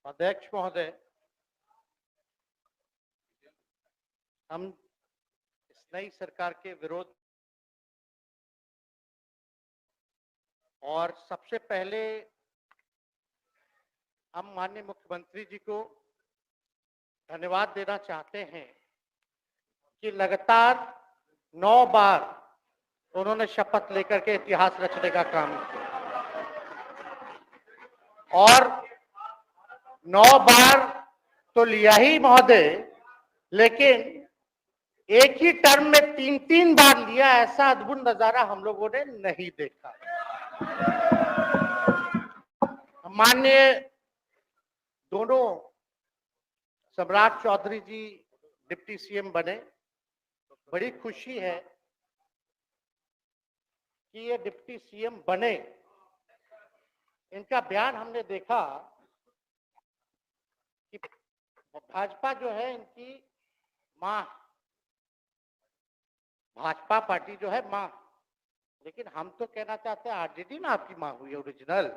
अध्यक्ष महोदय, हम इस नई सरकार के विरोध और सबसे पहले हम माननीय मुख्यमंत्री जी को धन्यवाद देना चाहते हैं कि लगातार 9 बार उन्होंने शपथ लेकर के इतिहास रचने का काम किया और 9 बार तो लिया ही महोदय, लेकिन एक ही टर्म में 3-3 बार लिया, ऐसा अद्भुत नजारा हम लोगों ने नहीं देखा। माननीय दोनों सम्राट चौधरी जी डिप्टी सीएम बने, बड़ी खुशी है कि ये डिप्टी सीएम बने। इनका बयान हमने देखा कि भाजपा जो है इनकी मां, भाजपा पार्टी जो है मां, लेकिन हम तो कहना चाहते हैं आरजेडी ना आपकी मां हुई ओरिजिनल।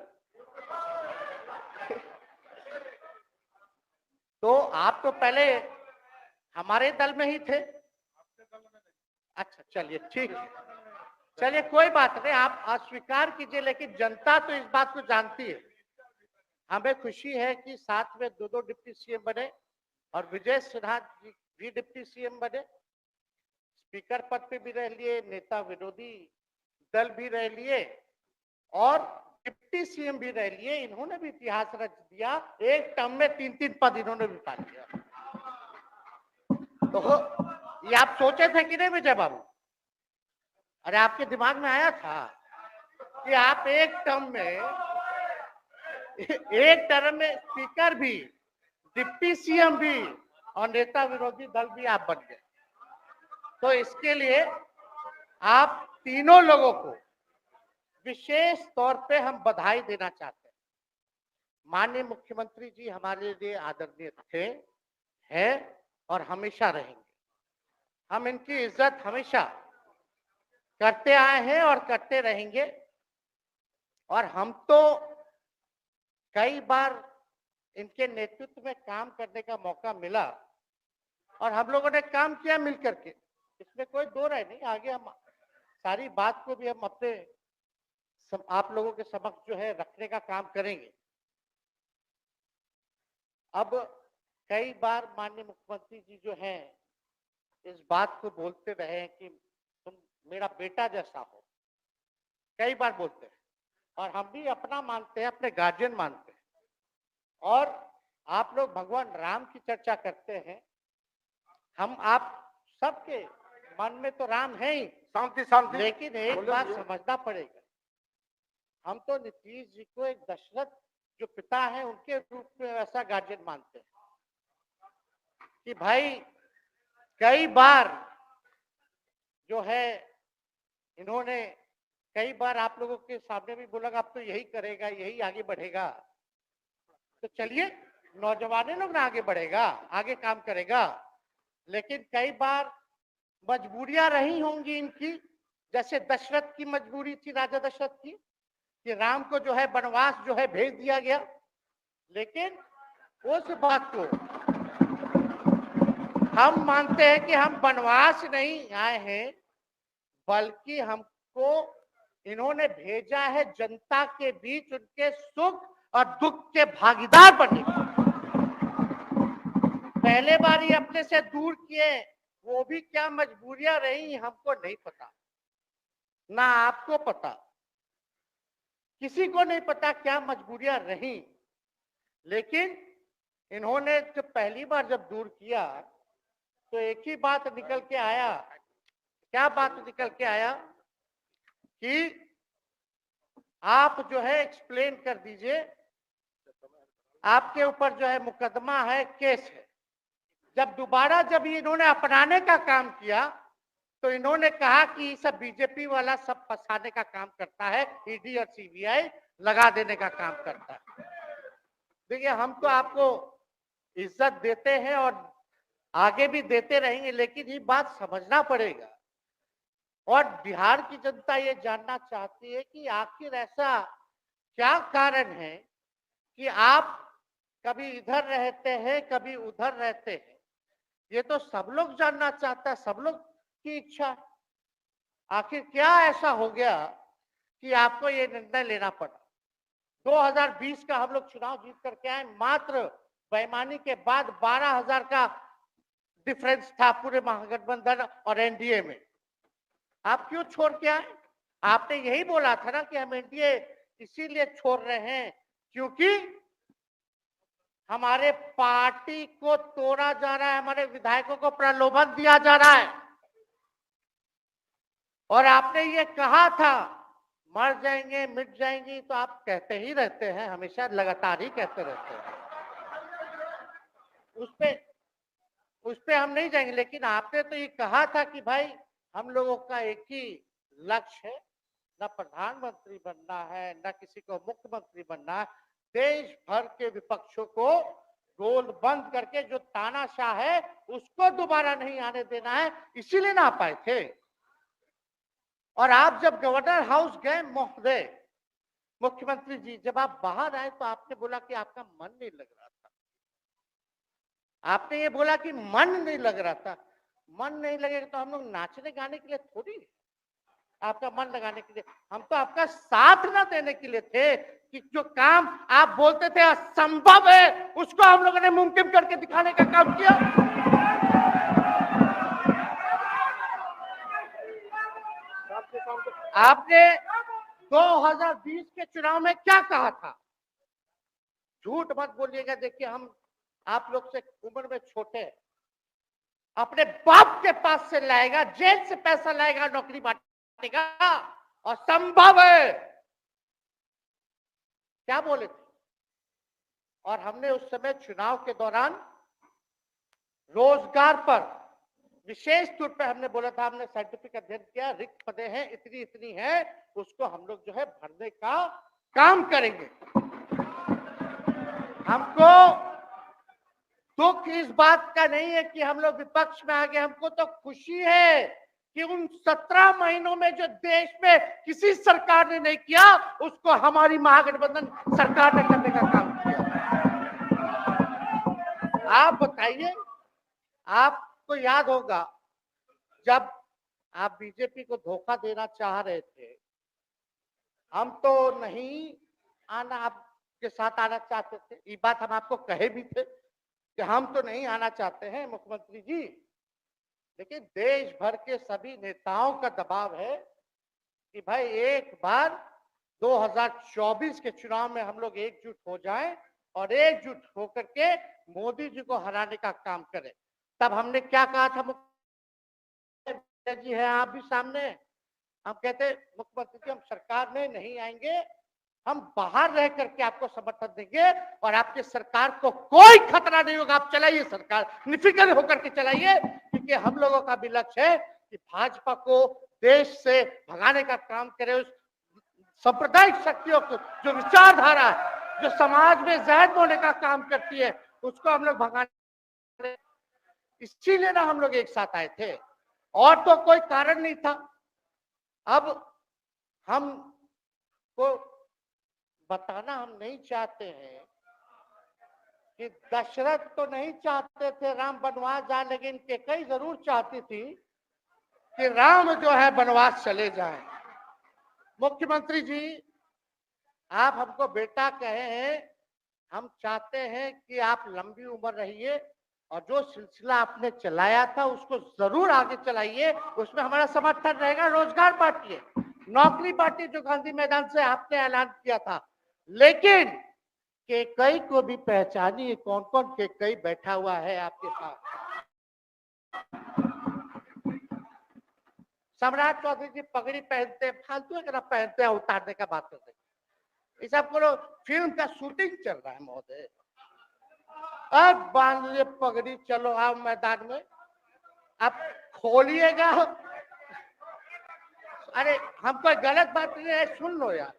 तो आप तो पहले हमारे दल में ही थे। अच्छा चलिए ठीक है, चलिए कोई बात नहीं, आप अस्वीकार कीजिए, लेकिन जनता तो इस बात को जानती है। हमें खुशी है कि साथ में दो डिप्टी सीएम बने और विजय सिन्हा जी भी डिप्टी सीएम बने, स्पीकर पद पे भी रह लिए, नेता विरोधी दल भी रह लिए और डिप्टी सीएम भी रह लिए। इन्होंने भी इतिहास रच दिया, एक टर्म में 3-3 पद इन्होंने भी पा लिया। तो ये आप सोचे थे कि नहीं विजय बाबू? अरे आपके दिमाग में आया था कि आप एक टर्म में स्पीकर भी, डिप्टी सीएम भी और नेता विरोधी दल भी आप बन गए। तो इसके लिए आप तीनों लोगों को विशेष तौर पे हम बधाई देना चाहते हैं। माननीय मुख्यमंत्री जी हमारे लिए आदरणीय थे, हैं और हमेशा रहेंगे। हम इनकी इज्जत हमेशा करते आए हैं और करते रहेंगे। और हम तो कई बार इनके नेतृत्व में काम करने का मौका मिला और हम लोगों ने काम किया मिलकर के, इसमें कोई दो राय नहीं। आगे हम सारी बात को भी हम अपने आप लोगों के समक्ष जो है रखने का काम करेंगे। अब कई बार माननीय मुख्यमंत्री जी जो हैं इस बात को बोलते रहे हैं कि तुम मेरा बेटा जैसा हो, कई बार बोलते हैं और हम भी अपना मानते हैं, अपने गार्जियन मानते हैं। और आप लोग भगवान राम की चर्चा करते हैं, हम आप सबके मन में तो राम है ही, शांति, लेकिन एक बात समझना पड़ेगा, हम तो नीतीश जी को एक दशरथ जो पिता है उनके रूप में ऐसा गार्जियन मानते हैं कि भाई कई बार जो है इन्होंने कई बार आप लोगों के सामने भी बोला आप तो यही करेगा, यही आगे बढ़ेगा। तो चलिए नौजवान लोग ना आगे बढ़ेगा, आगे काम करेगा, लेकिन कई बार मजबूरियां रही होंगी इनकी, जैसे दशरथ की मजबूरी थी, राजा दशरथ की, कि राम को जो है वनवास जो है भेज दिया गया। लेकिन उस बात को हम मानते हैं कि हम वनवास नहीं आए हैं, बल्कि हमको इन्होंने भेजा है जनता के बीच उनके सुख और दुख के भागीदार बनने। पहले बार ही अपने से दूर किए, वो भी क्या मजबूरियां रही हमको नहीं पता, ना आपको पता, किसी को नहीं पता क्या मजबूरियां रही। लेकिन इन्होंने जब पहली बार जब दूर किया तो एक ही बात निकल के आया। क्या बात निकल के आया कि आप जो है एक्सप्लेन कर दीजिए, आपके ऊपर जो है मुकदमा है, केस है। जब दोबारा जब इन्होंने अपनाने का काम किया तो इन्होंने कहा कि सब बीजेपी वाला सब फंसाने का काम करता है, ईडी और सीबीआई लगा देने का काम करता है। देखिए हम तो आपको इज्जत देते हैं और आगे भी देते रहेंगे, लेकिन ये बात समझना पड़ेगा और बिहार की जनता ये जानना चाहती है कि आखिर ऐसा क्या कारण है कि आप कभी इधर रहते हैं, कभी उधर रहते हैं। ये तो सब लोग जानना चाहता है, सब लोग की इच्छा है। आखिर क्या ऐसा हो गया कि आपको ये निर्णय लेना पड़ा? 2020 का हम लोग चुनाव जीत करके आए, मात्र बेईमानी के बाद 12,000 का डिफरेंस था पूरे महागठबंधन और एनडीए में। आप क्यों छोड़ के आए? आपने यही बोला था ना कि हम एनडीए इसीलिए छोड़ रहे हैं क्योंकि हमारे पार्टी को तोड़ा जा रहा है, हमारे विधायकों को प्रलोभन दिया जा रहा है। और आपने ये कहा था मर जाएंगे, मिट जाएंगी, तो आप कहते ही रहते हैं, हमेशा लगातार ही कहते रहते हैं। उस पे हम नहीं जाएंगे, लेकिन आपने तो ये कहा था कि भाई हम लोगों का एक ही लक्ष्य है, न प्रधानमंत्री बनना है, न किसी को मुख्यमंत्री बनना है। देश भर के विपक्षों को गोल बंद करके जो तानाशाह है उसको दोबारा नहीं आने देना है, इसीलिए ना आ पाए थे। और आप जब गवर्नर हाउस गए महोदय, मुख्यमंत्री जी, जब आप बाहर आए तो आपने बोला कि आपका मन नहीं लग रहा था। आपने ये बोला कि मन नहीं लग रहा था। मन नहीं लगेगा तो हम लोग नाचने गाने के लिए थोड़ी, आपका मन लगाने के लिए। हम तो आपका साथ ना देने के लिए थे कि जो काम आप बोलते थे असंभव है, उसको हम लोगों ने मुमकिन करके दिखाने का काम किया। आपने 2020 के चुनाव में क्या कहा था? झूठ मत बोलिएगा। देखिए, हम आप लोग से उम्र में छोटे हैं। अपने बाप के पास से लाएगा, जेल से पैसा लाएगा, नौकरी बांटेगा, और संभव है, क्या बोले थे? और हमने उस समय चुनाव के दौरान रोजगार पर विशेष तौर पे हमने बोला था, हमने साइंटिफिक अध्ययन किया, रिक्त पदे हैं इतनी इतनी है, उसको हम लोग जो है भरने का काम करेंगे। हमको दुख इस बात का नहीं है कि हम लोग विपक्ष में आ गए, हमको तो खुशी है कि उन 17 महीनों में जो देश में किसी सरकार ने नहीं किया, उसको हमारी महागठबंधन सरकार ने करने का काम किया। आप बताइए, आपको याद होगा जब आप बीजेपी को धोखा देना चाह रहे थे, हम तो नहीं आना, आपके साथ आना चाहते थे। ये बात हम आपको कहे भी थे कि हम तो नहीं आना चाहते हैं मुख्यमंत्री जी, लेकिन देश भर के सभी नेताओं का दबाव है कि भाई एक बार 2024 के चुनाव में हम लोग एकजुट हो जाएं और एकजुट होकर के मोदी जी को हराने का काम करें। तब हमने क्या कहा था? मुख्यमंत्री जी है, आप भी सामने, हम कहते मुख्यमंत्री जी हम सरकार में नहीं आएंगे, हम बाहर रह करके आपको समर्थन देंगे और आपकी सरकार को कोई खतरा नहीं होगा, आप चलाइए सरकार, निफिक्र होकर के चलाइए, क्योंकि हम लोगों का भी लक्ष्य है कि भाजपा को देश से भगाने का काम करे। उस सांप्रदायिक शक्तियों को, जो विचारधारा है, जो समाज में जहर बोने का काम करती है, उसको हम लोग भगाने, इसीलिए ना हम लोग एक साथ आए थे, और तो कोई कारण नहीं था। अब हम को बताना हम नहीं चाहते हैं कि दशरथ तो नहीं चाहते थे राम वनवास जाए, लेकिन कैकेयी जरूर चाहती थी कि राम जो है वनवास चले जाएं। मुख्यमंत्री जी, आप हमको बेटा कहे हैं, हम चाहते हैं कि आप लंबी उम्र रहिए और जो सिलसिला आपने चलाया था उसको जरूर आगे चलाइए, उसमें हमारा समर्थन रहेगा। रोजगार बांटिए, नौकरी बांटिए, जो गांधी मैदान से आपने ऐलान किया था, लेकिन कैकेयी को भी पहचानिए, कौन कौन कैकेयी बैठा हुआ है आपके पास। सम्राट चौधरी जी पगड़ी पहनते, फालतू अगर आप पहनते हैं, उतारने का बात करते हैं। इस आपको फिल्म का शूटिंग चल रहा है महोदय, अब बांध लीजिए पगड़ी, चलो आओ मैदान में, आप खोलिएगा। अरे हम कोई गलत बात नहीं है, सुन लो यार,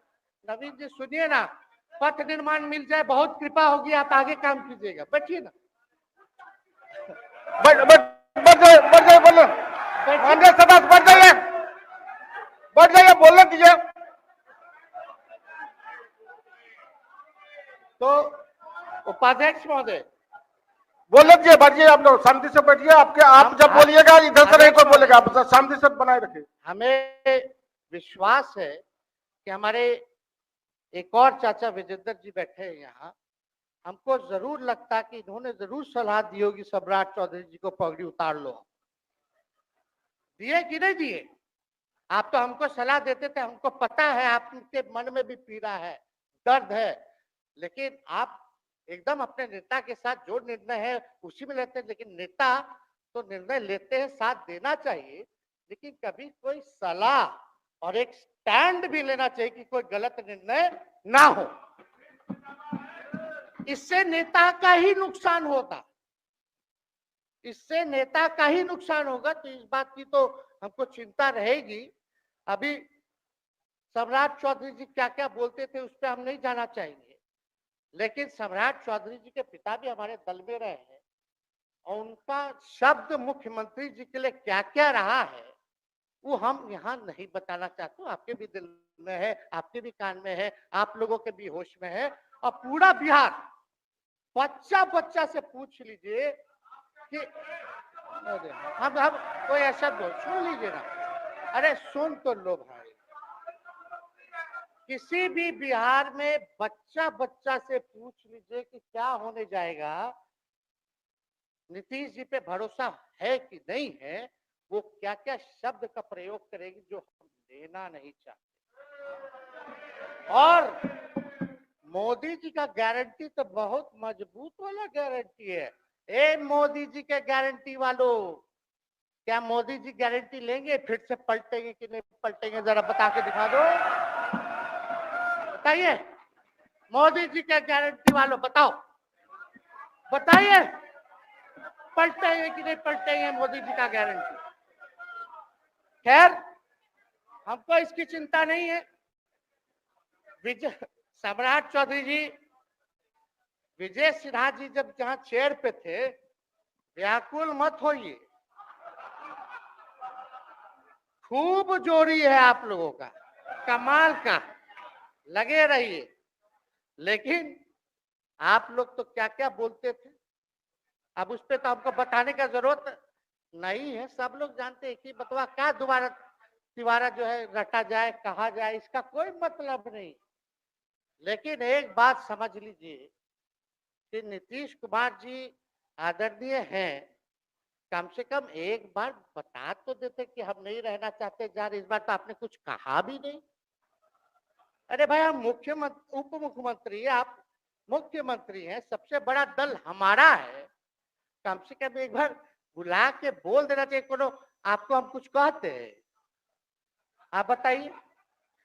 नवीन जी सुनिए ना, पथ निर्माण मिल जाए, बहुत कृपा होगी, आप आगे काम कीजिएगा, बैठिए ना। बढ़ जाइए, बोलो, बढ़ जाइए, बोलने दीजिए। तो उपाध्यक्ष महोदय, बोल लीजिए, बैठिए आप लोग, शांति से बैठिए। आप जब बोलिएगा इधर से नहीं कोई बोलेगा, आप शांति से बनाए रखिए। हमें विश्वास है कि हमारे एक और चाचा विजेंद्र जी बैठे हैं यहाँ, हमको जरूर लगता कि इन्होंने जरूर सलाह दी होगी सम्राट चौधरी जी को पगड़ी उतार लो। दिए कि नहीं दिए? आप तो हमको सलाह देते थे, हमको पता है आपके मन में भी पीड़ा है, दर्द है, लेकिन आप एकदम अपने नेता के साथ जो निर्णय है उसी में लेते हैं। लेकिन नेता तो निर्णय लेते हैं, साथ देना चाहिए, लेकिन कभी कोई सलाह और एक स्टैंड भी लेना चाहिए कि कोई गलत निर्णय ना हो। इससे नेता का ही नुकसान होगा, इससे नेता का ही नुकसान होगा। तो इस बात की तो हमको चिंता रहेगी। अभी सम्राट चौधरी जी क्या क्या बोलते थे उस पर हम नहीं जाना चाहेंगे, लेकिन सम्राट चौधरी जी के पिता भी हमारे दल में रहे हैं और उनका शब्द मुख्यमंत्री जी के लिए क्या क्या रहा है वो हम यहाँ नहीं बताना चाहते। आपके भी दिल में है, आपके भी कान में है, आप लोगों के भी होश में है, और पूरा बिहार बच्चा बच्चा से पूछ लीजिए कि हम कोई ऐसा बोल, सुन लीजिए ना, अरे सुन तो लो भाई। किसी भी बिहार में बच्चा बच्चा से पूछ लीजिए कि क्या होने जाएगा, नीतीश जी पे भरोसा है कि नहीं है, वो क्या क्या शब्द का प्रयोग करेगी जो हम लेना नहीं चाहते। और मोदी जी का गारंटी तो बहुत मजबूत वाला गारंटी है। ए मोदी जी के गारंटी वालों, क्या मोदी जी गारंटी लेंगे फिर से पलटेंगे कि नहीं पलटेंगे? जरा बता के दिखा दो, बताइए। मोदी जी के गारंटी वालों बताओ, बताइए पलटेंगे कि नहीं पलटेंगे मोदी जी का गारंटी? खैर, हमको इसकी चिंता नहीं है। सम्राट चौधरी जी, विजय सिन्हा जी जब जहां चेयर पे थे, व्याकुल मत होइए, खूब जोड़ी है आप लोगों का, कमाल का, लगे रहिए। लेकिन आप लोग तो क्या क्या बोलते थे, अब उस पर तो हमको बताने का जरूरत नहीं है, सब लोग जानते हैं कि बतवा क्या दोबारा तिवारा जो है रटा जाए, कहा जाए, इसका कोई मतलब नहीं। लेकिन एक बात समझ लीजिए कि नीतीश कुमार जी आदरणीय हैं, कम से कम एक बार बता तो देते कि हम नहीं रहना चाहते जा रहे। इस बार तो आपने कुछ कहा भी नहीं। अरे भाई, हम मुख्यमंत्री उप मुख्यमंत्री, आप मुख्यमंत्री हैं, सबसे बड़ा दल हमारा है, कम से कम एक बार बुला के बोल देना चाहिए। कोनो आपको हम कुछ कहते हैं? आप बताइए,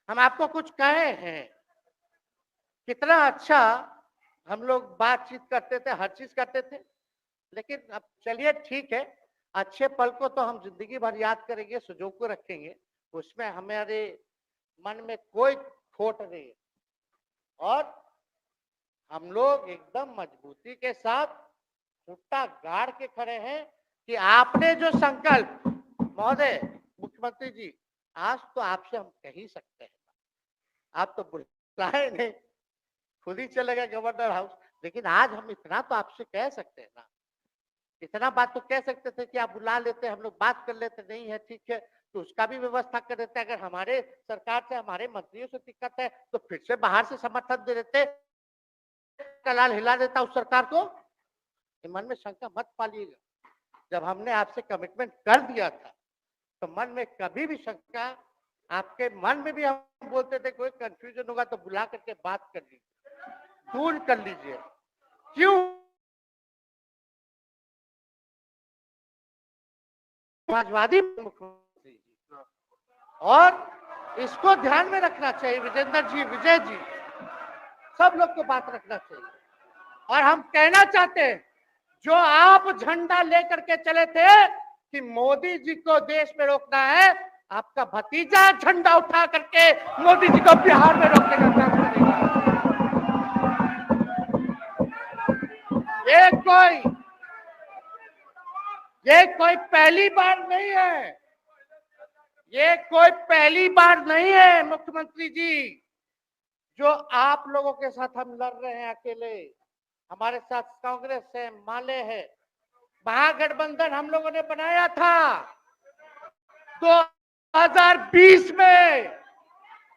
हम आपको कुछ कहे हैं? कितना अच्छा हम लोग बातचीत करते थे, हर चीज करते थे। लेकिन अब चलिए ठीक है, अच्छे पल को तो हम जिंदगी भर याद करेंगे, सुजो को रखेंगे, उसमें हमारे मन में कोई खोट नहीं है। और हम लोग एकदम मजबूती के साथ खुट्टा गाड़ के खड़े हैं कि आपने जो संकल्प, महोदय मुख्यमंत्री जी, आज तो आपसे हम कह ही सकते हैं, आप तो बुलाए नहीं, खुद ही चले गए गवर्नर हाउस, लेकिन आज हम इतना तो आपसे कह सकते हैं ना, इतना बात तो कह सकते थे कि आप बुला लेते, हम लोग बात कर लेते। नहीं है ठीक है, तो उसका भी व्यवस्था कर देते। अगर हमारे सरकार से, हमारे मंत्रियों से दिक्कत है तो फिर से बाहर से समर्थन दे देते, कलाल हिला देता उस सरकार को। मन में शंका मत पालिएगा, जब हमने आपसे कमिटमेंट कर दिया था तो मन में कभी भी शंका, आपके मन में भी हम बोलते थे कोई कंफ्यूजन होगा तो बुला करके बात कर लीजिए, दूर कर लीजिए। क्यों? समाजवादी मुख्यमंत्री जी, और इसको ध्यान में रखना चाहिए विजेंद्र जी, विजय जी, सब लोग को बात रखना चाहिए। और हम कहना चाहते हैं, जो आप झंडा लेकर के चले थे कि मोदी जी को देश में रोकना है, आपका भतीजा झंडा उठा करके मोदी जी को बिहार में रोकने का काम करेगा। ये कोई पहली बार नहीं है, ये कोई पहली बार नहीं है मुख्यमंत्री जी, जो आप लोगों के साथ हम लड़ रहे हैं अकेले। हमारे साथ कांग्रेस है, माले है, महागठबंधन हम लोगों ने बनाया था 2020 में,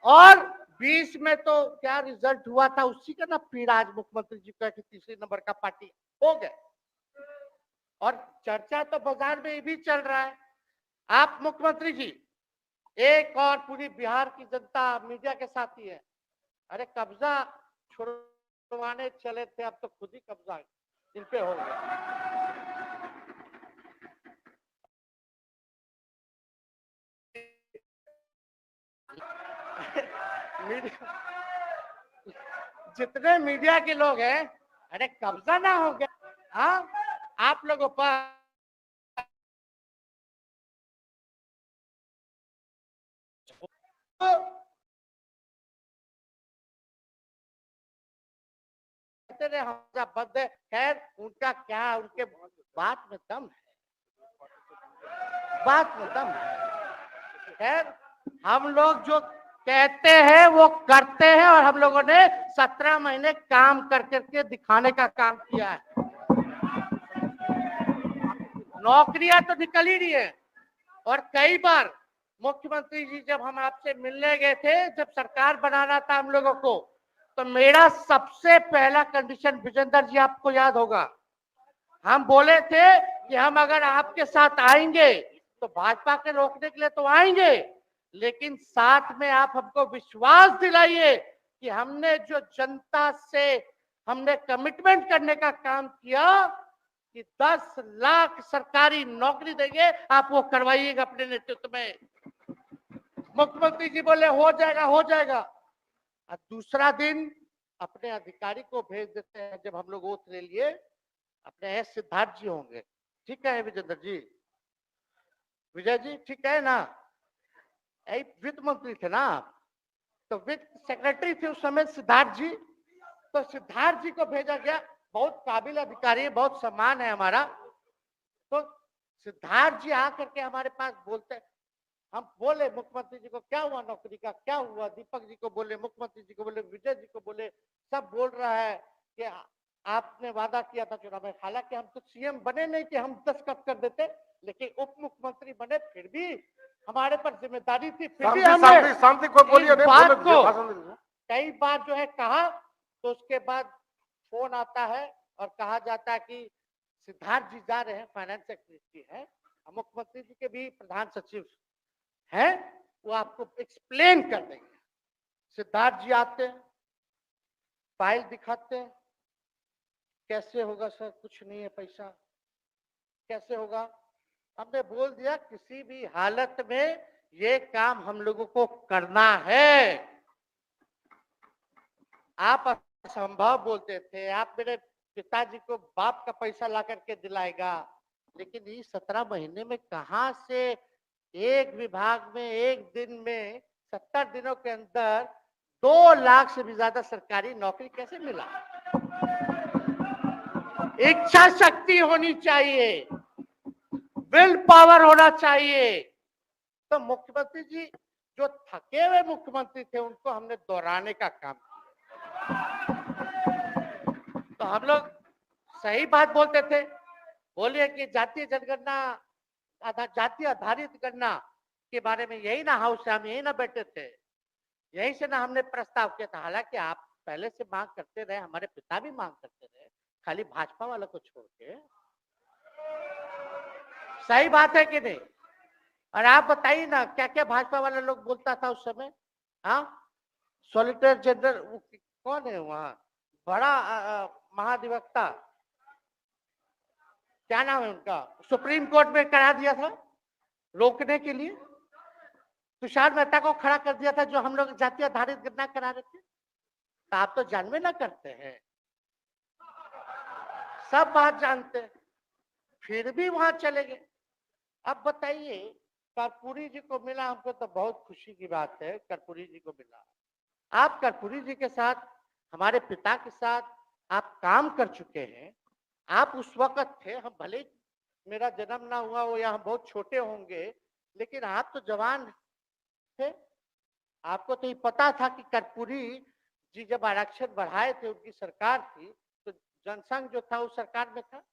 और 20 में तो क्या रिजल्ट हुआ था उसी का ना पीड़ा आज मुख्यमंत्री जी का कि तीसरे नंबर का पार्टी हो गए। और चर्चा तो बाजार में ये भी चल रहा है, आप मुख्यमंत्री जी एक और पूरी बिहार की जनता मीडिया के साथ ही है। अरे कब्जा छुड़वाने चले थे, अब तो खुद ही कब्जा इन पे हो गया। जितने मीडिया के लोग हैं, अरे कब्जा ना हो गया, हाँ आप लोगों पर बंद है। खैर उनका क्या, उनके बात में दम है, बात में दम है। खैर हम लोग जो कहते हैं वो करते हैं, और हम लोगों ने 17 महीने काम कर करके दिखाने का काम किया है। नौकरियां तो निकल ही रही है, और कई बार मुख्यमंत्री जी जब हम आपसे मिलने गए थे, जब सरकार बनाना था हम लोगों को, तो मेरा सबसे पहला कंडीशन विजेंद्र जी आपको याद होगा, हम बोले थे कि हम अगर आपके साथ आएंगे तो भाजपा के रोकने के लिए तो आएंगे, लेकिन साथ में आप हमको विश्वास दिलाइए कि हमने जो जनता से हमने कमिटमेंट करने का काम किया कि 10 लाख सरकारी नौकरी देंगे, आप वो करवाइएगा अपने नेतृत्व में। मुख्यमंत्री जी बोले हो जाएगा हो जाएगा, और दूसरा दिन अपने अधिकारी को भेज देते हैं। जब हम लोग ओथ ले लिए, अपने एस सिद्धार्थ जी होंगे, ठीक है विजेंद्र जी, विजय जी ठीक है ना, वित्त मंत्री थे ना आप, तो वित्त सेक्रेटरी थे उस समय सिद्धार्थ जी, तो सिद्धार्थ जी को भेजा गया, बहुत काबिल अधिकारी है, बहुत सम्मान है हमारा। तो सिद्धार्थ जी आकर के हमारे पास बोलते, हम बोले मुख्यमंत्री जी को क्या हुआ नौकरी का, क्या हुआ, दीपक जी को बोले, मुख्यमंत्री जी को बोले, विजय जी को बोले, सब बोल रहा है कि आपने वादा किया था चुनाव में। हालांकि हम तो सीएम बने नहीं कि हम दस्तखत कर देते, लेकिन उप मुख्यमंत्री बने, फिर भी हमारे पर जिम्मेदारी थी, फिर भी हमने शांति को बोलिए, इस बात को भाषण दीजिए। कई बार जो है कहा, तो उसके बाद फोन आता है और कहा जाता है कि सिद्धार्थ जी जा रहे हैं, फाइनेंस सेक्रेटरी है, मुख्यमंत्री जी के भी प्रधान सचिव है, वो आपको एक्सप्लेन कर देंगे। सिद्धार्थ जी आते हैं, फाइल दिखाते हैं, कैसे होगा सर, कुछ नहीं है पैसा, कैसे होगा। हमने बोल दिया किसी भी हालत में ये काम हम लोगों को करना है। आप असंभव बोलते थे, आप मेरे पिताजी को बाप का पैसा ला करके दिलाएगा, लेकिन इस 17 महीने में कहां से एक विभाग में एक दिन में 70 दिनों के अंदर 2 लाख से भी ज्यादा सरकारी नौकरी कैसे मिला। इच्छा शक्ति होनी चाहिए, विल पावर होना चाहिए। तो मुख्यमंत्री जी जो थके हुए मुख्यमंत्री थे, उनको हमने दोहराने का काम किया। तो हम लोग सही बात बोलते थे, बोलिए कि जातीय जनगणना, जातीय आधारित गणना के बारे में यही ना हाउस से हम यही ना बैठे थे, यही से ना हमने प्रस्ताव किया था। हालांकि आप पहले से मांग करते रहे, हमारे पिता भी मांग करते रहे, खाली भाजपा वालों को छोड़ के। सही बात है कि नहीं? और आप बताइए ना क्या क्या भाजपा वाला लोग बोलता था उस समय। हाँ, सॉलिसिटर जनरल कौन है वहां, बड़ा महाधिवक्ता, क्या नाम है उनका, सुप्रीम कोर्ट में करा दिया था रोकने के लिए, तुषार मेहता को खड़ा कर दिया था, जो हम लोग जातीय आधारित गणना करा रहे थे। तो आप तो जानवे ना करते हैं, सब बात जानते हैं, फिर भी वहां चले गए। अब बताइए, कर्पूरी जी को मिला, हमको तो बहुत खुशी की बात है, कर्पूरी जी को मिला। आप कर्पूरी जी के साथ, हमारे पिता के साथ आप काम कर चुके हैं। आप उस वक्त थे, हम भले मेरा जन्म ना हुआ हो या हम बहुत छोटे होंगे, लेकिन आप तो जवान थे। आपको तो ये पता था कि कर्पूरी जी जब आरक्षण बढ़ाए थे, उनकी सरकार थी, तो जनसंघ जो था उस सरकार में था।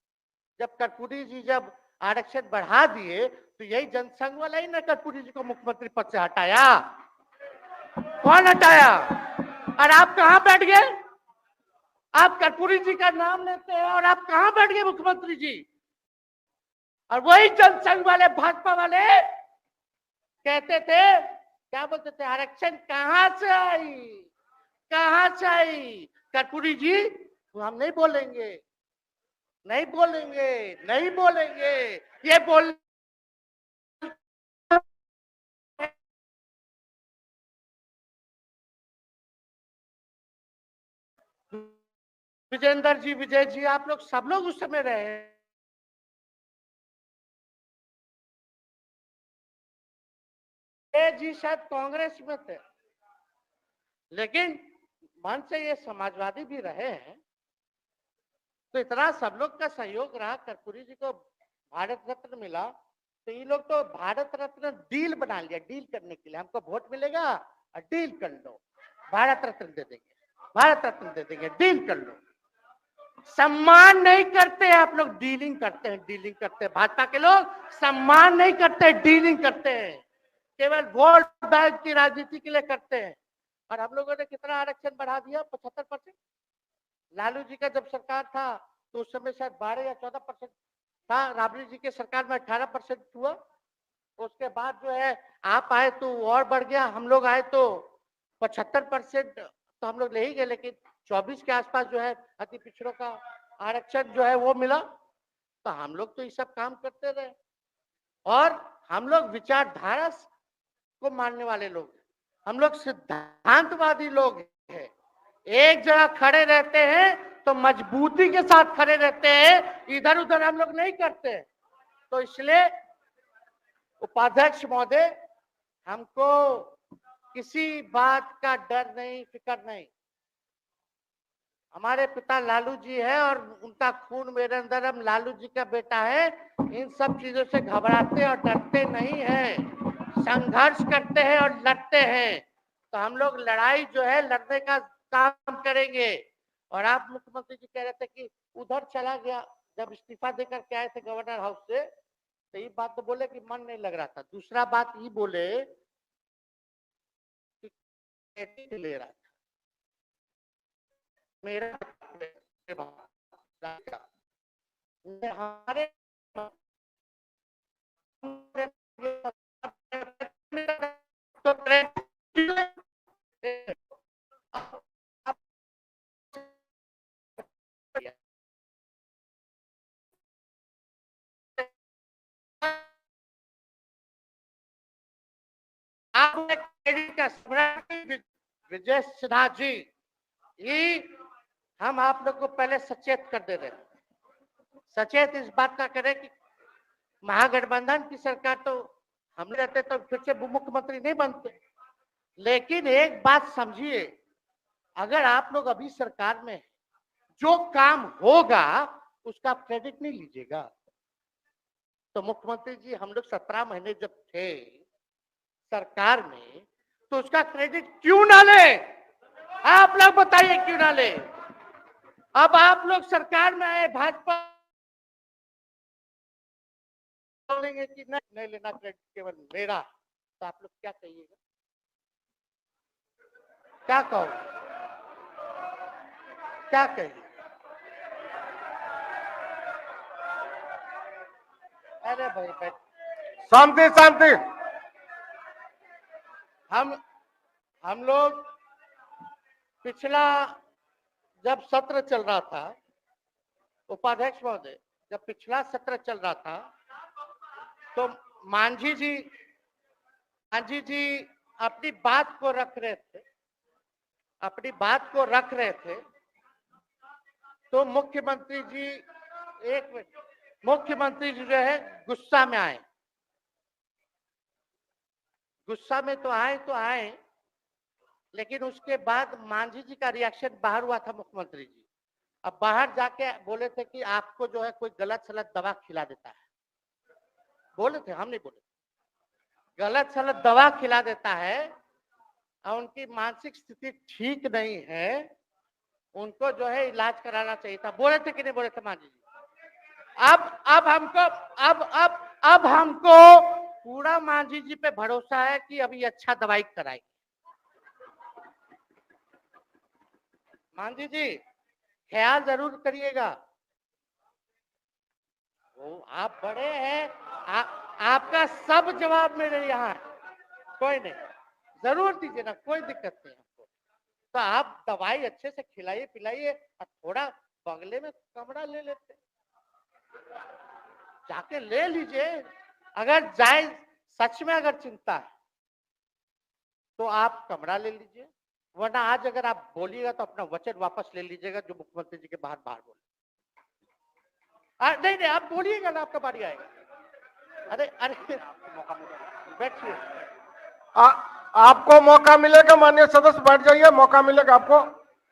जब कर्पूरी जी जब आरक्षण बढ़ा दिए तो यही जनसंघ वाला ही ना कर्पूरी जी को मुख्यमंत्री पद से हटाया। कौन हटाया? और आप कहां बैठ गए? आप कर्पूरी जी का नाम लेते हैं और आप कहां बैठ गए मुख्यमंत्री जी? और वही जनसंघ वाले भाजपा वाले कहते थे, क्या बोलते थे, आरक्षण कहां से आई, कहां से आई? कर्पूरी जी हम नहीं बोलेंगे, नहीं बोलेंगे, नहीं बोलेंगे, ये बोल विजेंद्र जी, विजय जी, आप लोग सब लोग उस समय रहे। जी शायद कांग्रेस में थे, लेकिन मन से ये समाजवादी भी रहे हैं। तो इतना सब लोग का सहयोग रहा, कर्पूरी जी को भारत रत्न मिला, तो ये लोग तो भारत रत्न डील बना लिया, डील करने के लिए हमको वोट मिलेगा और डील कर लो, भारत रत्न दे देंगे, भारत रत्न दे देंगे, डील कर लो। सम्मान नहीं करते आप लोग, डीलिंग करते हैं, डीलिंग करते हैं। भाजपा के लोग सम्मान नहीं करते, डीलिंग करते हैं, केवल वोट बैंक की राजनीति के लिए करते हैं। और हम लोगों ने कितना आरक्षण बढ़ा दिया? 75%। लालू जी का जब सरकार था तो उस समय शायद 12 या 14% था, राबड़ी जी के सरकार में 18% हुआ। उसके बाद जो है आप आए तो और बढ़ गया, हम लोग आए तो 75% तो हम लोग ले ही गए, लेकिन 24 के आसपास जो है अति पिछड़ों का आरक्षण जो है वो मिला। तो हम लोग तो ये सब काम करते रहे, और हम लोग विचारधारा को मानने वाले लोग हैं, हम लोग सिद्धांतवादी लोग हैं। एक जगह खड़े रहते हैं तो मजबूती के साथ खड़े रहते हैं, इधर उधर हम लोग नहीं करते। तो इसलिए उपाध्यक्ष महोदय, हमको किसी बात का डर नहीं, फिक्र नहीं। हमारे पिता लालू जी है और उनका खून मेरे अंदर, हम लालू जी का बेटा है। इन सब चीजों से घबराते और डरते नहीं है, संघर्ष करते हैं और लड़ते हैं। तो हम लोग लड़ाई जो है लड़ने का काम करेंगे। और आप मुख्यमंत्री जी कह रहे थे कि उधर चला गया, जब इस्तीफा देकर के आए थे गवर्नर हाउस से, तो ये बात तो बोले कि मन नहीं लग रहा था। दूसरा बात ये बोले कि ले रहा था मेरा हमारे विजय सिन्हा जी, ये हम आप लोग को पहले सचेत कर दे रहे हैं, सचेत इस बात का करें कि महागठबंधन की सरकार तो हम रहते तो फिर से मुख्यमंत्री नहीं बनते। लेकिन एक बात समझिए, अगर आप लोग अभी सरकार में जो काम होगा उसका क्रेडिट नहीं लीजिएगा। तो मुख्यमंत्री जी, हम लोग 17 महीने जब थे सरकार में तो उसका क्रेडिट क्यों ना ले? आप लोग बताइए क्यों ना ले? अब आप लोग सरकार में आए, भाजपा बोलेंगे कि नहीं लेना क्रेडिट, केवल मेरा, तो आप लोग क्या कहिएगा? क्या कहो, क्या कहिए? अरे भाई शांति शांति। हम लोग पिछला जब सत्र चल रहा था, उपाध्यक्ष महोदय, जब पिछला सत्र चल रहा था तो मांझी जी अपनी बात को रख रहे थे, अपनी बात को रख रहे थे। तो मुख्यमंत्री जी, एक मिनट, मुख्यमंत्री जी जो है गुस्सा में आए, गुस्सा में तो आए, लेकिन उसके बाद मांझी जी का रिएक्शन बाहर हुआ था मुख्यमंत्री जी। अब बाहर जाके बोले थे कि आपको जो है कोई गलत सलत दवा खिला देता है, बोले थे, हम नहीं बोले, गलत सलत दवा खिला देता है और उनकी मानसिक स्थिति ठीक नहीं है, उनको जो है इलाज कराना चाहिए था। बोले थे कि नहीं बोले थे मांझी जी? अब हमको पूरा मांझी जी पे भरोसा है कि अभी अच्छा दवाई कराएगी। मांझी जी ख्याल जरूर करिएगा। वो आप बड़े हैं, आपका सब जवाब मेरे यहाँ है, कोई नहीं, जरूर दीजिए ना, कोई दिक्कत नहीं हमको। तो आप दवाई अच्छे से खिलाइए पिलाइए और थोड़ा बंगले में कमरा ले लेते, जाके ले लीजिए। अगर जाए सच में अगर चिंता है तो आप कमरा ले लीजिए, वरना आज अगर आप बोलिएगा तो अपना वचन वापस ले लीजिएगा जो मुख्यमंत्री जी के बाहर बाहर बोले। नहीं नहीं आप बोलिएगा ना, आपका बारी आएगा। अरे अरे बैठिए। आपको मौका मिलेगा, माननीय सदस्य बैठ जाइए, मौका मिलेगा आपको,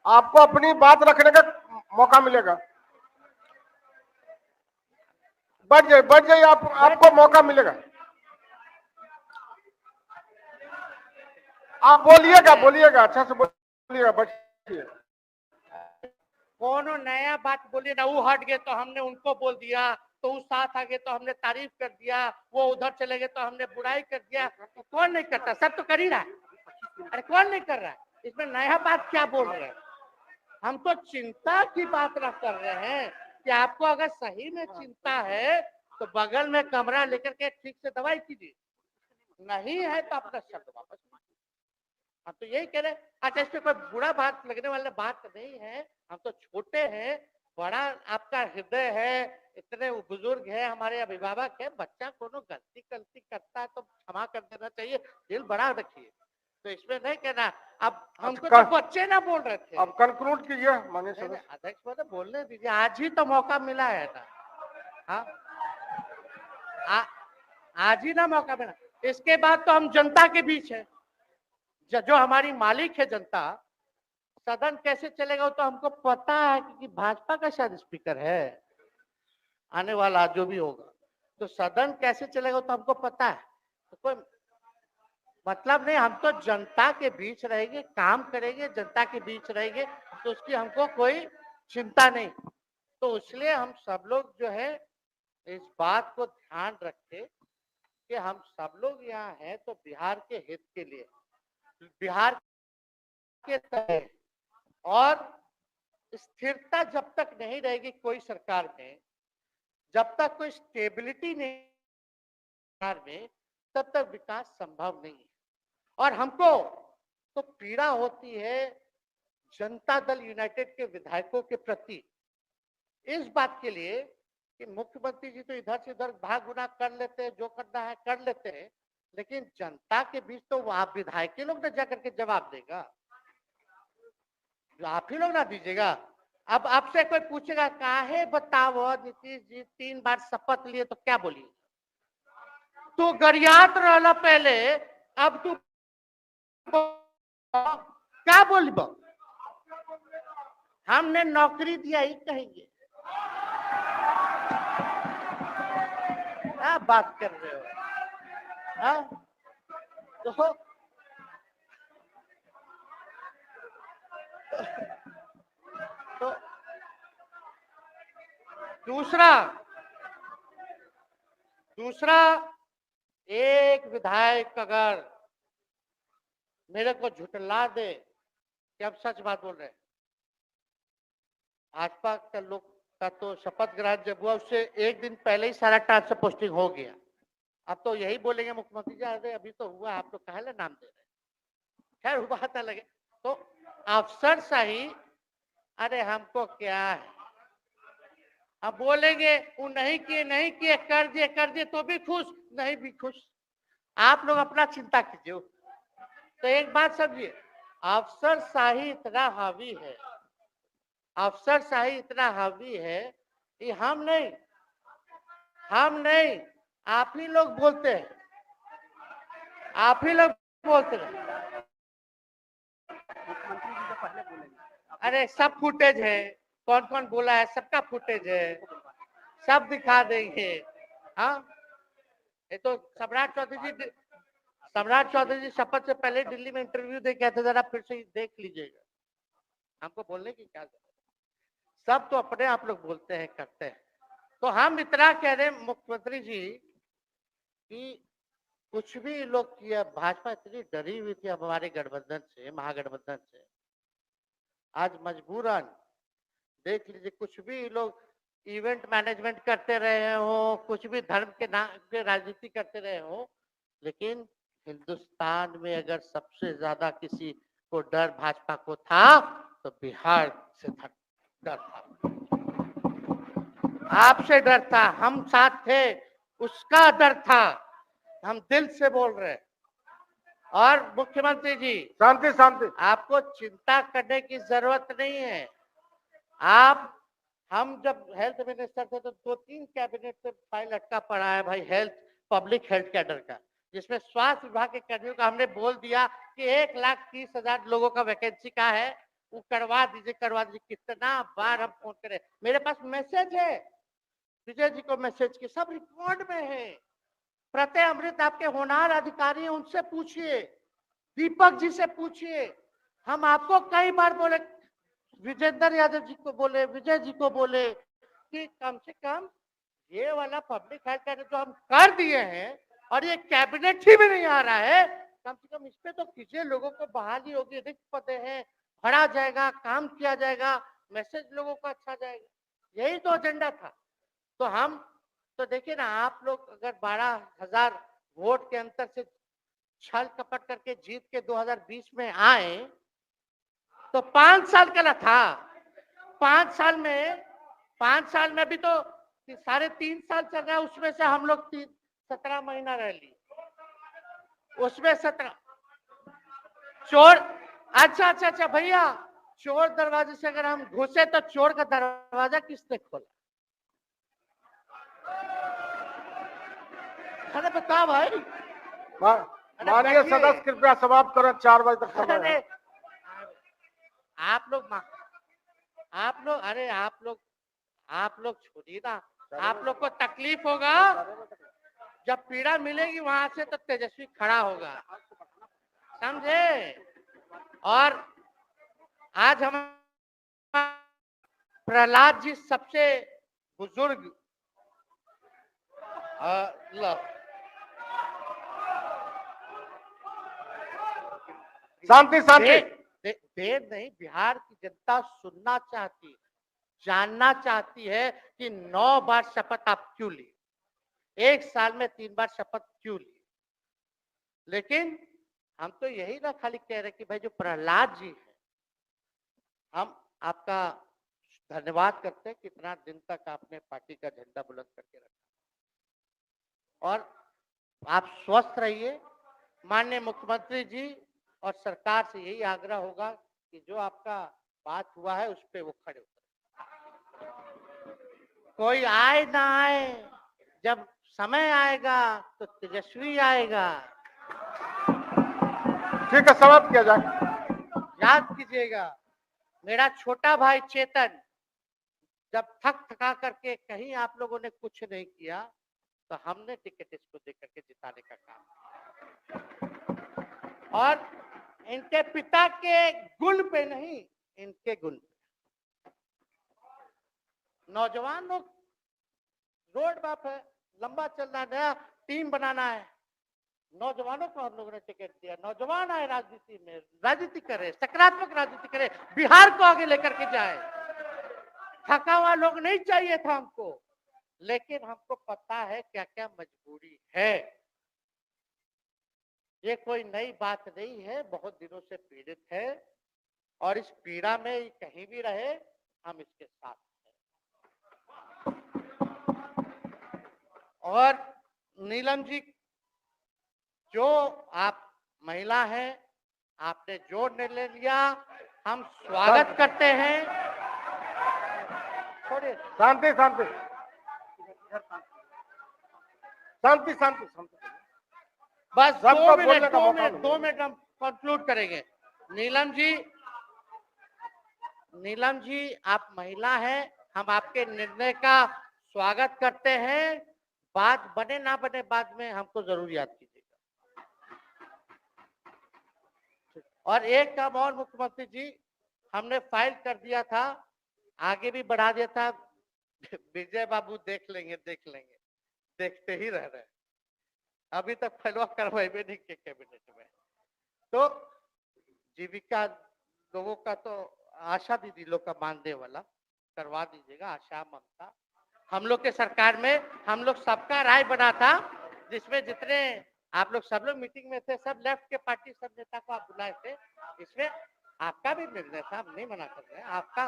आपको अपनी बात रखने का मौका मिलेगा। बैठ जाइए आपको मौका मिलेगा। आप बोलिएगा अच्छा से बोलिएगा, बैठिए। कौन नया बात बोलिए ना, वो हट गए तो हमने उनको बोल दिया, तो उस साथ आ गए तो हमने तारीफ कर दिया, वो उधर चले गए तो हमने बुराई कर दिया। तो कौन नहीं करता, सब तो कर ही रहा है। अरे कौन नहीं कर रहा है, इसमें नया बात क्या बोल रहे हैं? हम तो चिंता की बात ना कर रहे हैं कि आपको अगर सही में चिंता है तो बगल में कमरा लेकर के ठीक से दवाई कीजिए, नहीं है तो अपना शब्द वापस। हम तो यही कह रहे हैं। अच्छा, इसमें कोई बुरा बात लगने वाला बात नहीं है, हम तो छोटे हैं, बड़ा आपका हृदय है, इतने बुजुर्ग है, हमारे अभिभावक है, बच्चा कोनो गलती करता है तो क्षमा कर देना चाहिए, दिल बड़ा रखिए, तो इसमें नहीं कहना। अब हमको तो बच्चे ना बोल रहे थे। अब कंक्लूड कीजिए माननीय सदस्य। अध्यक्ष महोदय बोलने दीजिए, आज ही तो मौका मिला है ना। हाँ, आज ही ना मौका मिला, इसके बाद तो हम जनता के बीच है, जो हमारी मालिक है जनता। सदन कैसे चलेगा वो तो हमको पता है, क्योंकि भाजपा का शायद स्पीकर है आने वाला जो भी होगा, तो सदन कैसे चलेगा वो तो हमको पता है। तो कोई मतलब नहीं, हम तो जनता के बीच रहेंगे, काम करेंगे, जनता के बीच रहेंगे, तो उसकी हमको कोई चिंता नहीं। तो इसलिए हम सब लोग जो है इस बात को ध्यान रखें कि हम सब लोग यहाँ हैं तो बिहार के हित के लिए, बिहार के तहत, और स्थिरता जब तक नहीं रहेगी कोई सरकार में, जब तक कोई स्टेबिलिटी नहीं सरकार में, तब तक विकास संभव नहीं है। और हमको तो पीड़ा होती है जनता दल यूनाइटेड के विधायकों के प्रति, इस बात के लिए कि मुख्यमंत्री जी तो इधर से उधर भाग गुना कर लेते हैं, जो करना है कर लेते हैं, लेकिन जनता के बीच तो आप विधायक के लोग ना जाकर के जवाब देगा, आप ही लोग ना दीजिएगा। अब आपसे कोई पूछेगा काहे बताओ नीतीश जी 3 बार शपथ लिए, तो क्या बोलिए? तू गरियात रहला पहले, अब तू क्या बोलिब? हमने नौकरी दिया ही कहेंगे। क्या बात कर रहे हो? हाँ? तो दूसरा एक विधायक अगर मेरे को झुटला दे कि अब सच बात बोल रहे हैं, भाजपा का लोग का तो शपथ ग्रहण जब हुआ उससे एक दिन पहले ही सारा ट्रांसफर पोस्टिंग हो गया। अब तो यही बोलेंगे मुख्यमंत्री जी अरे अभी तो हुआ, आप तो काहे नाम दे रहे? खैर हुआ था लगे तो अफसर सही, अरे हमको क्या है, अब बोलेंगे वो नहीं किए कर दिए तो भी खुश, नहीं भी खुश, आप लोग अपना चिंता कीजिए। तो एक बात समझिए, अफसर शाही इतना हावी है, अफसर शाही इतना हावी है कि हम नहीं आप ही लोग बोलते हैं, आप ही लोग बोलते हैं। मुख्यमंत्री जी तो पहले बोलेंगे, अरे सब फुटेज है, कौन कौन बोला है सबका फुटेज है, सब दिखा देंगे। हाँ, ये तो सम्राट चौधरी जी शपथ से पहले दिल्ली में इंटरव्यू दे के आए थे, जरा फिर से देख लीजिएगा। हमको बोलने की क्या जरूरत है? सब तो अपने आप लोग बोलते हैं, करते हैं। तो हम इतना कह रहे हैं मुख्यमंत्री जी कि कुछ भी लोग किया, भाजपा इतनी डरी हुई थी हमारे गठबंधन से, महागठबंधन से, आज मजबूरन देख लीजिए, कुछ भी लोग इवेंट मैनेजमेंट करते रहे हो, कुछ भी धर्म के नाम पे राजनीति करते रहे हो, लेकिन हिंदुस्तान में अगर सबसे ज्यादा किसी को डर भाजपा को था तो बिहार से डर था, आपसे डर था, हम साथ थे, उसका डर था, हम दिल से बोल रहे हैं। और मुख्यमंत्री जी, शांति शांति। आपको चिंता करने की जरूरत नहीं है। आप, हम जब हेल्थ मिनिस्टर थे तो 2-3 कैबिनेट से फाइल अटका पड़ा है भाई, हेल्थ, पब्लिक हेल्थ कैडर का, जिसमें स्वास्थ्य विभाग के कर्मियों का हमने बोल दिया कि 1,30,000 लोगों का वैकेंसी का है, वो करवा दीजिए, करवा दीजिए। कितना बार हम फोन करें, मेरे पास मैसेज है, विजय जी को मैसेज की, सब रिकॉर्ड में है। प्रत्यय अमृत आपके होनहार अधिकारी हैं, उनसे पूछिए, दीपक जी से पूछिए। हम आपको कई बार बोले, विजेंद्र यादव जी को बोले, विजय जी को बोले कि कम से कम ये वाला पब्लिक हेल्थ कैडर जो हम कर दिए हैं और ये कैबिनेट ही में नहीं आ रहा है, कम से कम इस पे तो कीजिए, लोगों को बहाली होगी, रिक्त पदे हैं, भरा जाएगा, काम किया जाएगा, मैसेज लोगों को अच्छा जाएगा, यही तो एजेंडा था। तो हम तो देखिए ना, आप लोग अगर 12,000 वोट के अंतर से छल कपट करके जीत के 2020 में आए तो 5 साल का ना था, 5 साल में भी तो 3.5 साल चल रहा है, उसमें से हम लोग 17 महीना रह लिए, उसमें 17 चोर, अच्छा भैया, चोर दरवाजे से अगर हम घुसे तो चोर का दरवाजा किसने खोला? अरे बताओ भाई। माननीय सदस्य कृपया समाप्त करें, 4 बजे तक समय है। आप लोग अरे आप लोग छोड़िए ना, आप लोग को तकलीफ होगा, जब पीड़ा मिलेगी वहां से तो तेजस्वी खड़ा होगा, समझे? और आज हम प्रहलाद जी सबसे बुजुर्ग शांति शांति। देर नहीं, बिहार की जनता सुनना चाहती, जानना चाहती है कि 9 बार शपथ आप क्यों ली, 1 साल में 3 बार शपथ क्यों ली। लेकिन हम तो यही ना खाली कह रहे कि भाई जो प्रहलाद जी है, हम आपका धन्यवाद करते हैं, कितना दिन तक आपने पार्टी का झंडा बुलंद करके रखा, और आप स्वस्थ रहिए। माननीय मुख्यमंत्री जी और सरकार से यही आग्रह होगा कि जो आपका बात हुआ है उस पे वो खड़े उतरे, कोई आए ना आए, जब समय आएगा तो तेजस्वी आएगा। ठीक है, समाप्त किया जाए। याद कीजिएगा, मेरा छोटा भाई चेतन जब थका करके कहीं आप लोगों ने कुछ नहीं किया तो हमने टिकट इसको देकर के जिताने का काम, और इनके पिता के गुण पे नहीं, इनके गुण पे। नौजवान लोग रोड मैप है, लंबा चलना है, नया टीम बनाना है, नौजवानों को हम लोगों ने टिकट दिया, नौजवान आए राजनीति में, राजनीति करे, सकारात्मक राजनीति करे, बिहार को आगे लेकर के जाए। थका हुआ लोग नहीं चाहिए था हमको, लेकिन हमको पता है क्या क्या मजबूरी है, ये कोई नई बात नहीं है, बहुत दिनों से पीड़ित है, और इस पीड़ा में कहीं भी रहे हम इसके साथ हैं। और नीलम जी, जो आप महिला हैं, आपने जो निर्णय लिया हम स्वागत करते हैं। छोड़िए, शांति शांति शांति शांति शांति। बस सबको 2 मिनट हम कंक्लूड करेंगे। नीलम जी आप महिला हैं, हम आपके निर्णय का स्वागत करते हैं, बात बने ना बने बाद में हमको जरूर याद कीजिएगा। और एक काम और मुख्यमंत्री जी, हमने फाइल कर दिया था, आगे भी बढ़ा दिया था। विजय बाबू देख लेंगे, देखते ही रह रहे, अभी तक फैलवा करवाए भी नहीं के कैबिनेट में। तो जीविका लोगों का तो आशा दीदी लोग का मानदेय वाला करवा दीजिएगा, आशा ममता। हम लोग के सरकार में हम लोग सबका राय बना था, जिसमें जितने आप लोग सब लोग मीटिंग में थे, सब लेफ्ट के पार्टी सब नेता को आप बुलाए थे, इसमें आपका भी निर्णय था, हम नहीं मना कर रहे हैं। आपका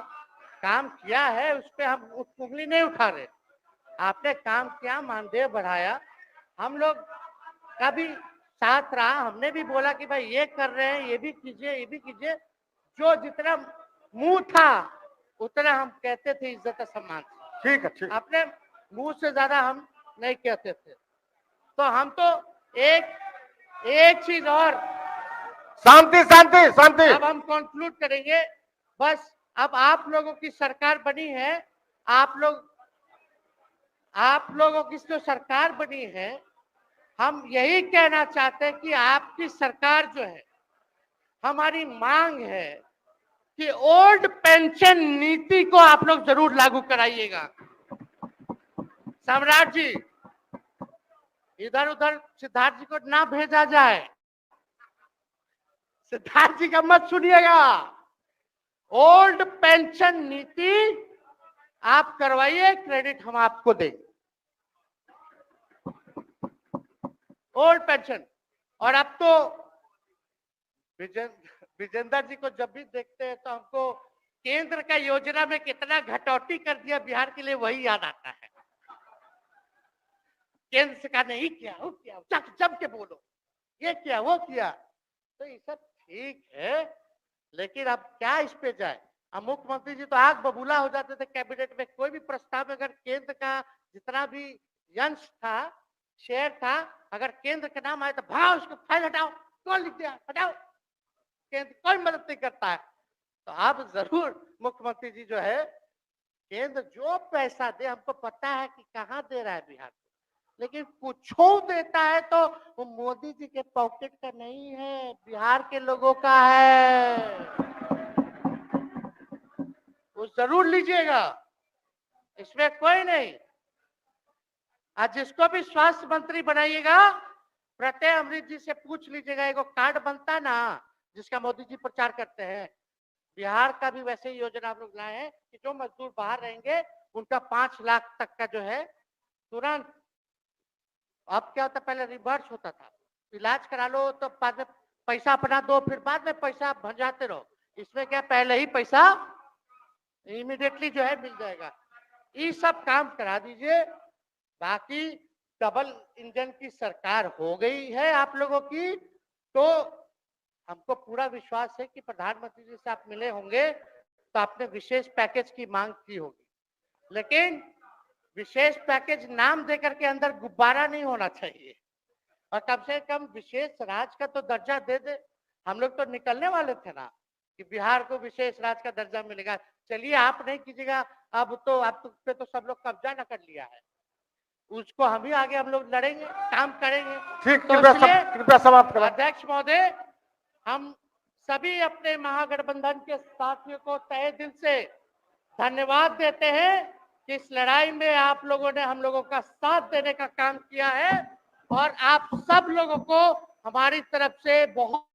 काम किया है, उस पर हम उंगली नहीं उठा रहे। आपने काम किया, मानदेय बढ़ाया, हम लोग का भी साथ रहा। हमने भी बोला कि भाई ये कर रहे हैं, ये भी कीजिए, ये भी कीजिए। जो जितना मुंह था उतना हम कहते थे इज्जत और सम्मान से। ठीक है, ठीक। अपने मुंह से ज्यादा हम नहीं कहते थे। तो हम तो एक चीज और, शांति शांति शांति। अब हम कंक्लूड करेंगे। बस अब आप लोगों की सरकार बनी है, आप लोगों की जो सरकार बनी है, हम यही कहना चाहते हैं कि आपकी सरकार जो है, हमारी मांग है कि ओल्ड पेंशन नीति को आप लोग जरूर लागू कराइएगा। सम्राट जी, इधर उधर सिद्धार्थ जी को ना भेजा जाए, सिद्धार्थ जी का मत सुनिएगा। ओल्ड पेंशन नीति आप करवाइए, क्रेडिट हम आपको देंगे। Old pension. और अब तो विजेंद्र जी को जब भी देखते हैं तो हमको केंद्र का योजना में कितना घटौती कर दिया बिहार के लिए, वही याद आता है। केंद्र सरकार ने ही किया, वो किया, जम के बोलो, ये किया, वो किया। तो ये सब ठीक है, लेकिन अब क्या इस पे जाए। अब मुख्यमंत्री जी तो आग बबूला हो जाते थे कैबिनेट में, कोई भी प्रस्ताव में अगर केंद्र का जितना भी अंश था, शेयर था, अगर केंद्र का नाम आए तो भाव उसको फाइल हटाओ, कौन लिख दिया, हटाओ। केंद्र कोई मदद नहीं करता है। तो आप जरूर मुख्यमंत्री जी जो है, केंद्र जो पैसा दे, हमको पता है कि कहाँ दे रहा है बिहार को, लेकिन कुछ देता है तो वो मोदी जी के पॉकेट का नहीं है, बिहार के लोगों का है। वो जरूर लीजिएगा, इसमें कोई नहीं। आज जिसको भी स्वास्थ्य मंत्री बनाइएगा, प्रत्यय अमृत जी से पूछ लीजिएगा, एगो कार्ड बनता ना जिसका मोदी जी प्रचार करते हैं, बिहार का भी वैसे ही योजना हम लोग लाए हैं कि जो मजदूर बाहर रहेंगे उनका 5 लाख तक का जो है तुरंत। अब क्या होता, पहले रिवर्स होता था, इलाज करा लो तो बाद में पैसा अपना दो, फिर बाद में पैसा भंजाते रहो। इसमें क्या, पहले ही पैसा इमीडिएटली जो है मिल जाएगा। ये सब काम करा दीजिए। बाकी डबल इंजन की सरकार हो गई है आप लोगों की, तो हमको पूरा विश्वास है कि प्रधानमंत्री जी से आप मिले होंगे तो आपने विशेष पैकेज की मांग की होगी, लेकिन विशेष पैकेज नाम देकर के अंदर गुब्बारा नहीं होना चाहिए, और कम से कम विशेष राज्य का तो दर्जा दे दे। हम लोग तो निकलने वाले थे ना कि बिहार को विशेष राज्य का दर्जा मिलेगा। चलिए आप नहीं कीजिएगा, अब तो आप पे तो सब लोग कब्जा न कर लिया है, उसको हम ही आगे हम लोग लड़ेंगे, काम करेंगे। ठीक, तो कृपया समाप्त करें। अध्यक्ष महोदय, हम सभी अपने महागठबंधन के साथियों को तहे दिल से धन्यवाद देते हैं कि इस लड़ाई में आप लोगों ने हम लोगों का साथ देने का काम किया है, और आप सब लोगों को हमारी तरफ से बहुत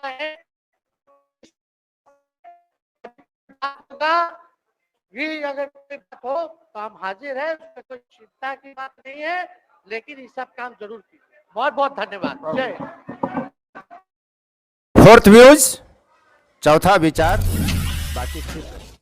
है। भी अगर कोई बात हो तो हम हाजिर हैं, उसमें कोई चिंता की बात नहीं है, लेकिन ये सब काम जरूर कीजिए। बहुत बहुत धन्यवाद। जय। फोर्थ व्यूज, चौथा विचार, बाकी